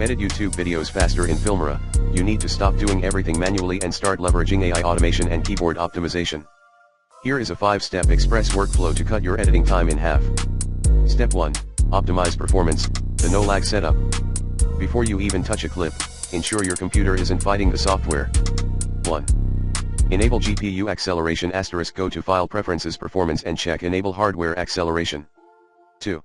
To edit YouTube videos faster in Filmora, you need to stop doing everything manually and start leveraging AI automation and keyboard optimization. Here is a 5-step express workflow to cut your editing time in half. Step 1. Optimize performance, the no-lag setup. Before you even touch a clip, ensure your computer isn't fighting the software. 1. Enable GPU acceleration *, go to File Preferences Performance and check Enable Hardware Acceleration. 2.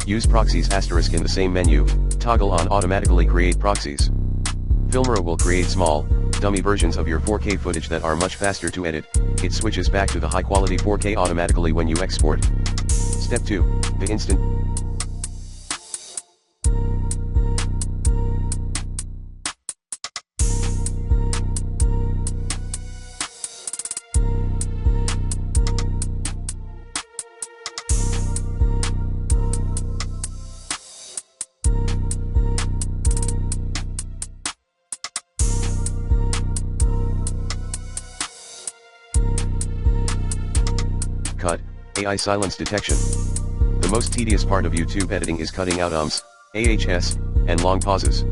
Use proxies * in the same menu, toggle on automatically create proxies. Filmora will create small, dummy versions of your 4K footage that are much faster to edit. It switches back to the high quality 4K automatically when you export. Step 2, the instant. Cut, AI silence detection. The most tedious part of YouTube editing is cutting out ums, ahs, and long pauses.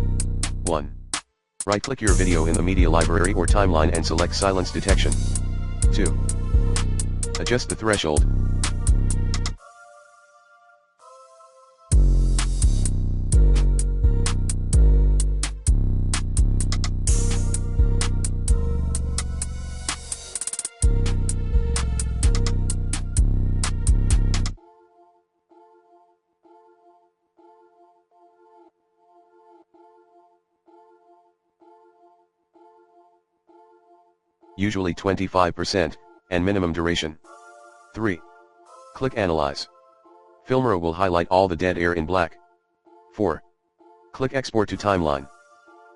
1. Right-click your video in the media library or timeline and select silence detection. 2. Adjust the threshold. Usually 25%, and minimum duration. 3. Click Analyze. Filmora will highlight all the dead air in black. 4. Click Export to Timeline.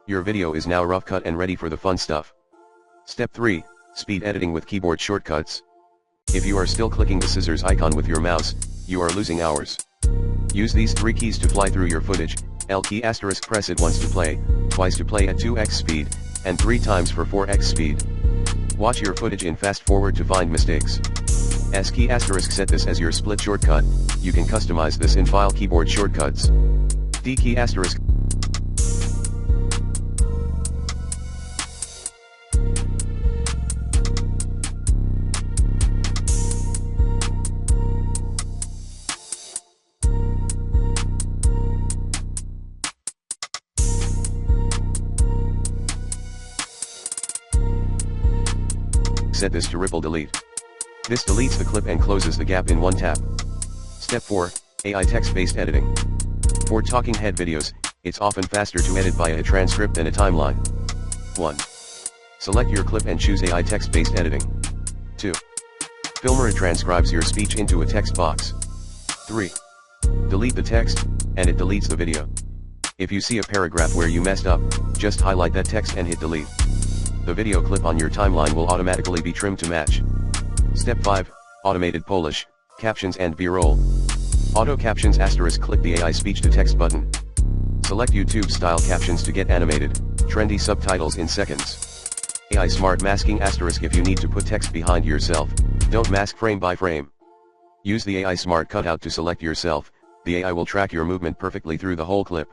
Your video is now rough cut and ready for the fun stuff. Step 3, Speed editing with keyboard shortcuts. If you are still clicking the scissors icon with your mouse, you are losing hours. Use these 3 keys to fly through your footage. L key * press it once to play, twice to play at 2x speed, and 3 times for 4x speed. Watch your footage in fast forward to find mistakes. S key * set this as your split shortcut. You can customize this in File Keyboard Shortcuts. D key * set this to ripple delete. This deletes the clip and closes the gap in one tap. Step 4, AI text-based editing. For talking head videos, it's often faster to edit via a transcript than a timeline. 1. Select your clip and choose AI text-based editing. 2. Filmora transcribes your speech into a text box. 3. Delete the text, and it deletes the video. If you see a paragraph where you messed up, just highlight that text and hit delete. The video clip on your timeline will automatically be trimmed to match. Step 5, Automated Polish, Captions and B-roll. Auto Captions * click the AI Speech to Text button. Select YouTube style captions to get animated, trendy subtitles in seconds. AI Smart Masking * if you need to put text behind yourself, don't mask frame by frame. Use the AI Smart Cutout to select yourself, the AI will track your movement perfectly through the whole clip.